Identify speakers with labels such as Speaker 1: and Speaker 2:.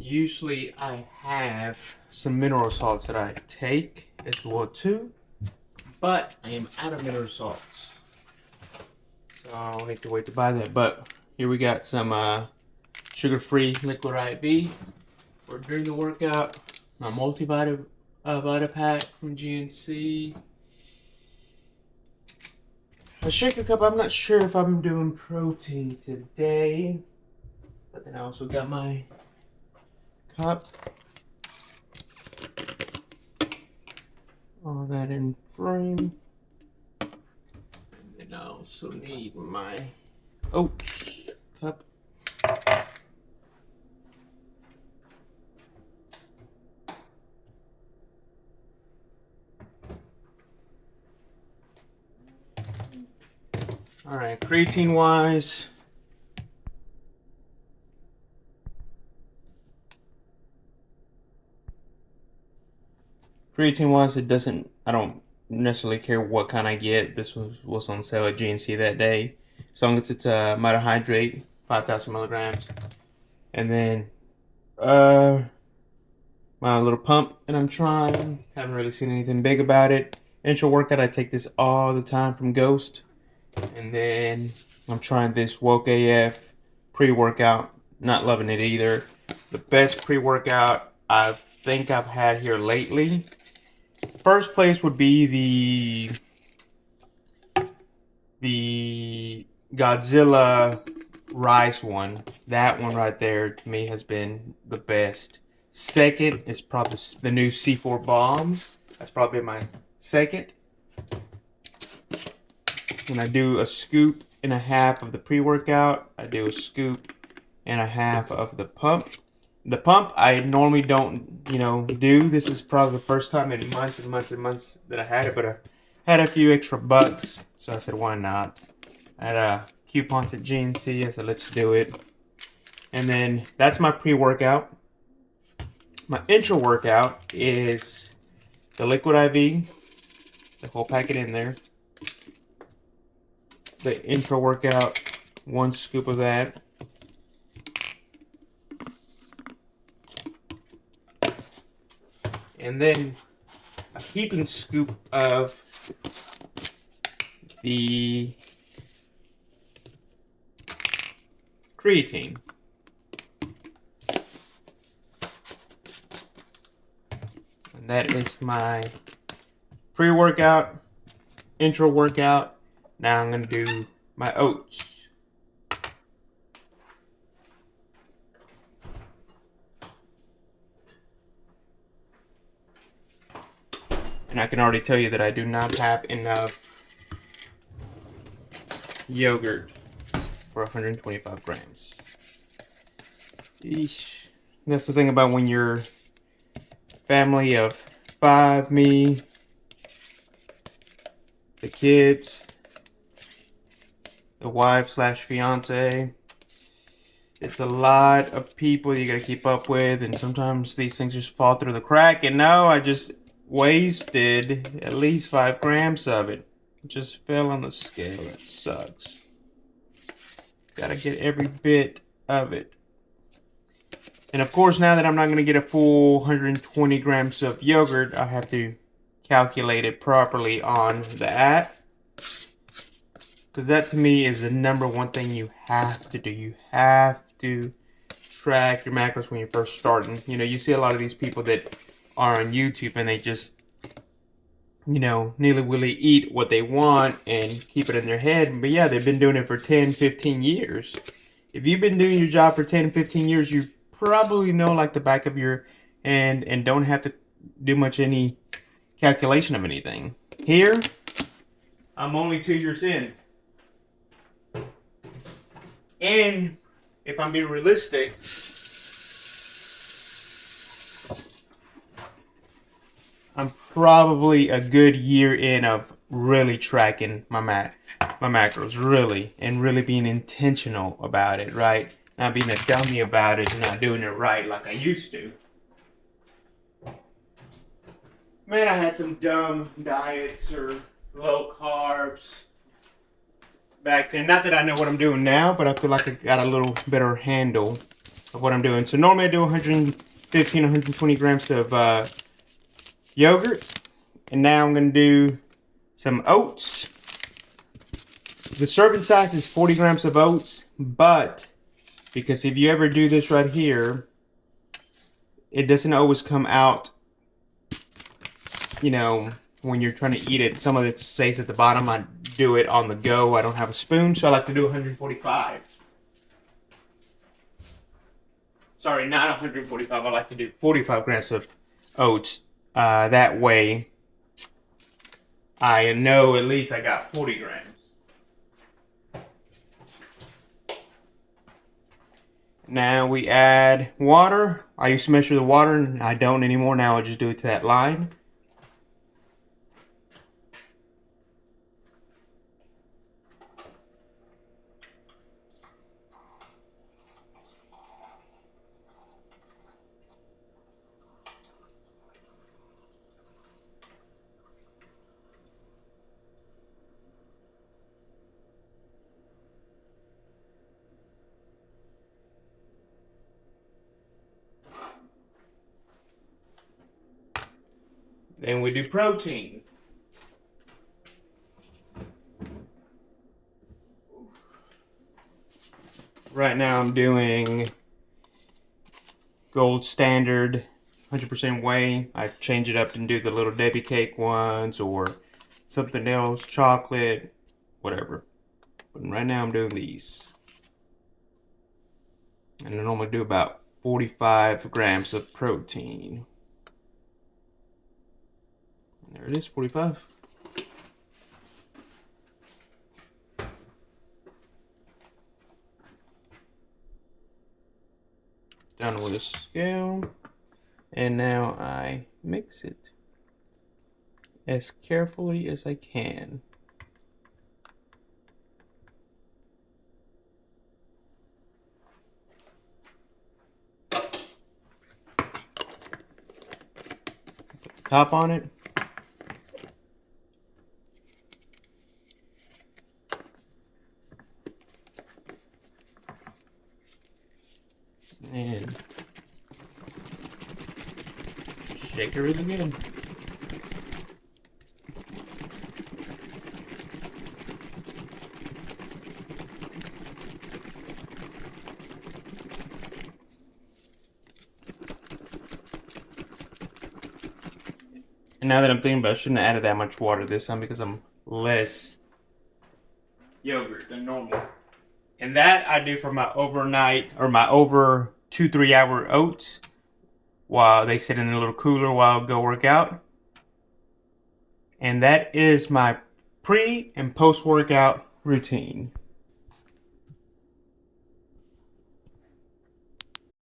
Speaker 1: Usually I have some mineral salts that I take as well too, but I am out of mineral salts. So I'll need to wait to buy that. But here we got some sugar-free liquid IV for during the workout. My multivitamin pack from GNC. A shaker cup. I'm not sure if I'm doing protein today, but then I also got my cup. All that in frame. And then I also need my oats cup. All right, creatine wise. Creatine wise, I don't necessarily care what kind I get. This was on sale at GNC that day. As long as it's a mitohydrate, 5,000 milligrams. And then, my little pump that I'm trying. Haven't really seen anything big about it. Intra-workout, I take this all the time from Ghost. And then I'm trying this Woke AF pre-workout. Not loving it either. The best pre-workout I think I've had here lately. First place would be the Godzilla rice one. That one right there to me has been the best. Second is probably the new C4 bomb. That's probably my second. When I do a scoop and a half of the pre-workout, I do a scoop and a half of the pump. The pump I normally don't, do. This is probably the first time in months and months and months that I had it, but I had a few extra bucks, so I said, why not? I had coupons at GNC. I said, let's do it. And then that's my pre-workout. My intra-workout is the liquid IV, the whole packet in there. The intra-workout, 1 scoop of that. And then a heaping scoop of the creatine. And that is my pre-workout, intra-workout. Now I'm going to do my oats. And I can already tell you that I do not have enough yogurt for 125 grams. Eesh. That's the thing about when you're family of 5, me, the kids, the wife / fiance. It's a lot of people you gotta keep up with, and sometimes these things just fall through the crack. And no, I just wasted at least 5 grams of it. It just fell on the scale. That sucks. Gotta get every bit of it. And of course, now that I'm not gonna get a full 120 grams of yogurt, I have to calculate it properly on the app. Because that to me is the #1 thing you have to do. You have to track your macros when you're first starting. You see a lot of these people that are on YouTube and they just, nilly-willy eat what they want and keep it in their head. But yeah, they've been doing it for 10, 15 years. If you've been doing your job for 10, 15 years, you probably know like the back of your hand and don't have to do much any calculation of anything. Here, I'm only 2 years in. And if I'm being realistic, I'm probably a good year in of really tracking my macros, really, and really being intentional about it, right? Not being a dummy about it and not doing it right like I used to. Man, I had some dumb diets or low carbs back then. Not that I know what I'm doing now, but I feel like I got a little better handle of what I'm doing. So normally I do 115, 120 grams of yogurt. And now I'm going to do some oats. The serving size is 40 grams of oats, but because if you ever do this right here, it doesn't always come out, you know, when you're trying to eat it. Some of it stays at the bottom. I do it on the go. I don't have a spoon, so I like to do 145. Sorry, not 145. I like to do 45 grams of oats. That way, I know at least I got 40 grams. Now we add water. I used to measure the water, and I don't anymore. Now I just do it to that line. Then we do protein. Right now I'm doing gold standard 100% whey. I change it up and do the little Debbie cake ones or something else, chocolate, whatever. But right now I'm doing these. And I normally do about 45 grams of protein. There it is, 45. Down with a scale. And now I mix it as carefully as I can. Put the top on it. And shake it really good. And now that I'm thinking about it, I shouldn't have added that much water this time because I'm less yogurt than normal. And that I do for my overnight or my over 2-3 hour oats while they sit in a little cooler while I go work out. And that is my pre and post workout routine.